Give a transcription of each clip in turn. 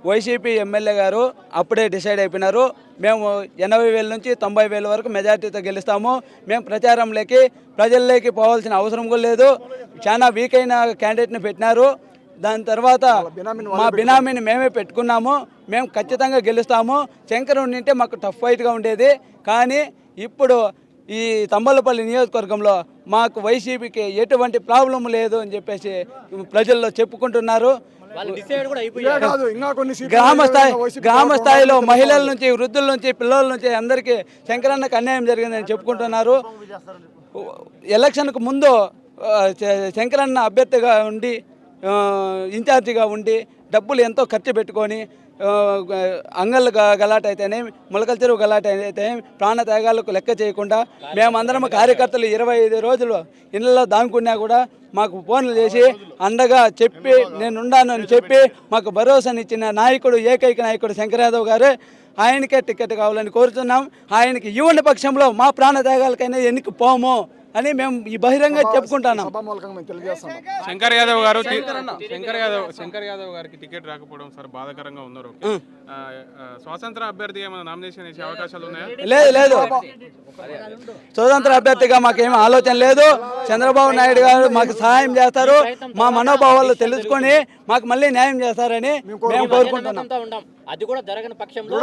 YCP MLA గారు అప్పుడే decide అయిపోయినారు. మేము 80,000 నుంచి 90,000 వరకు మెజార్టీతో గెలుస్తాము. మేము ప్రచారంలోకి ప్రజల్లోకి పోవాల్సిన అవసరం కూడా లేదు. చాలా వీక్ అయిన క్యాండిడేట్ని పెట్టినారు. దాని తర్వాత మా బినామీని మేమే పెట్టుకున్నాము. మేము ఖచ్చితంగా గెలుస్తాము. శంకర్ ఉండింటే మాకు టఫ్ ఫైట్గా ఉండేది. కానీ ఇప్పుడు ఈ తంబలపల్లి నియోజకవర్గంలో మాకు వైసీపీకి ఎటువంటి ప్రాబ్లం లేదు అని చెప్పేసి ప్రజల్లో చెప్పుకుంటున్నారు. గ్రామ స్థాయిలో మహిళల నుంచి, వృద్ధుల నుంచి, పిల్లల నుంచి అందరికీ శంకరన్నకు అన్యాయం జరిగిందని చెప్పుకుంటున్నారు. ఎలక్షన్కు ముందు శంకరన్న అభ్యర్థిగా ఉండి, ఇన్ఛార్జిగా ఉండి డబ్బులు ఎంతో ఖర్చు పెట్టుకొని అంగళ్ళు గలాట అయితేనేమి, మొలకల చెరువు గలాట అయితేనేమి ప్రాణ త్యాగాలకు లెక్క చేయకుండా మేమందరం కార్యకర్తలు 25 రోజులు ఇళ్లలో దానుకున్నా కూడా మాకు ఫోన్లు చేసి అండగా చెప్పి నేనున్నాను అని చెప్పి మాకు భరోసానిచ్చిన నాయకుడు, ఏకైక నాయకుడు శంకర్ యాదవ్ గారు. ఆయనకే టికెట్ కావాలని కోరుతున్నాం. ఆయనకి ఇవ్వని పక్షంలో మా ప్రాణ త్యాగాలకైనా ఎన్నిక పోము అని మేము ఈ బహిరంగ చెప్పుకుంటున్నాం. శంకర్ యాదవ్ గారికి టికెట్ రాకపోవడం సార్ బాధాకరంగా ఉన్నారు. స్వతంత్ర అభ్యర్థి ఏమైనా నామినేషన్ చేసే అవకాశాలు ఉన్నాయా? లేదు. స్వతంత్ర అభ్యర్థిగా మాకేమీ ఆలోచన లేదు. చంద్రబాబు నాయుడు గారు మాకు సహాయం చేస్తారు. మా మనోభావాలు తెలుసుకొని మాకు మళ్ళీ న్యాయం చేస్తారని మేము కోరుకుంటున్నాం. అది కూడా జరగని పక్షంలో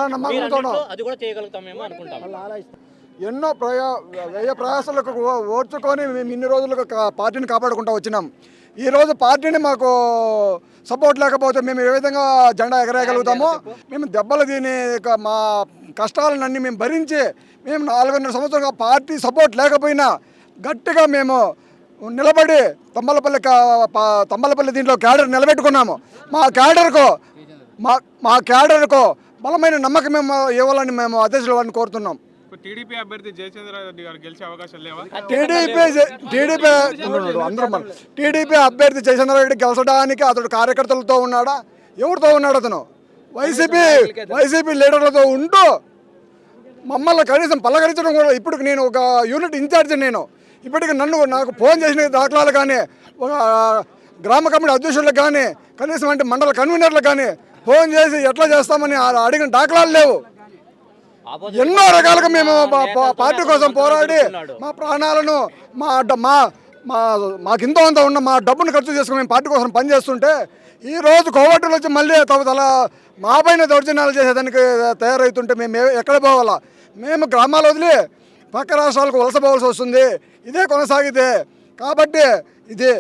అది కూడా చేయగలుగుతామేమో అనుకుంటాం. ఎన్నో వ్యయ ప్రయాసాలకు ఓర్చుకొని మేము ఇన్ని రోజులకు పార్టీని కాపాడుకుంటూ వచ్చినాం. ఈరోజు పార్టీని మాకు సపోర్ట్ లేకపోతే మేము ఏ విధంగా జెండా ఎగరేయగలుగుతామో, మేము దెబ్బలు తిని మా కష్టాలన్నీ మేము భరించి మేము 4.5 సంవత్సరాలుగా పార్టీ సపోర్ట్ లేకపోయినా గట్టిగా మేము నిలబడి తంబలపల్లి దీంట్లో క్యాడర్ నిలబెట్టుకున్నాము. మా క్యాడర్కు బలమైన నమ్మకం మేము ఇవ్వాలని మేము అధ్యక్షుల వారిని కోరుతున్నాం. టీడీపీ అభ్యర్థి జయచంద్ర రెడ్డి గారు గెలిచే అవకాశాలు లేవా? టీడీపీ అభ్యర్థి జయచంద్ర రెడ్డి గెలిచడానికి అతడు కార్యకర్తలతో ఉన్నాడా? ఎవరితో ఉన్నాడు? అతను వైసీపీ లీడర్లతో ఉంటూ మమ్మల్ని కనీసం పలకరించడం కూడా. ఇప్పుడు నేను ఒక యూనిట్ ఇన్ఛార్జి. నేను ఇప్పటికి నాకు ఫోన్ చేసిన దాఖలాలు కానీ, ఒక గ్రామ కమిటీ అధ్యక్షులకు కానీ, కనీసం అంటే మండల కన్వీనర్లకు కానీ ఫోన్ చేసి ఎట్లా చేస్తామని అడిగిన దాఖలాలు లేవు. ఎన్నో రకాలుగా మేము పార్టీ కోసం పోరాడి మా ప్రాణాలను మాకింతో అంత ఉన్న మా డబ్బును ఖర్చు చేసుకుని మేము పార్టీ కోసం పనిచేస్తుంటే ఈరోజు కోవట్టులు వచ్చి మళ్ళీ మా పైన దౌర్జన్యాలు చేసేదానికి తయారవుతుంటే మేము ఎక్కడ పోవాలా? మేము గ్రామాలు వదిలి పక్క రాష్ట్రాలకు వలస పోవాల్సి వస్తుంది ఇదే కొనసాగితే. కాబట్టి ఇది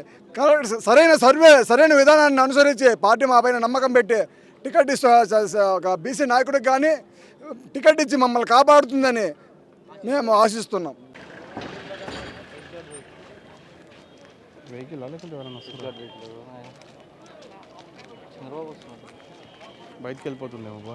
సరైన విధానాన్ని అనుసరించి పార్టీ మా పైన నమ్మకం పెట్టి టికెట్ ఒక బీసీ నాయకుడికి కానీ టికెట్ ఇచ్చి మమ్మల్ని కాపాడుతుందని మేము ఆశిస్తున్నాం. బయటికి వెళ్ళిపోతుందేమో.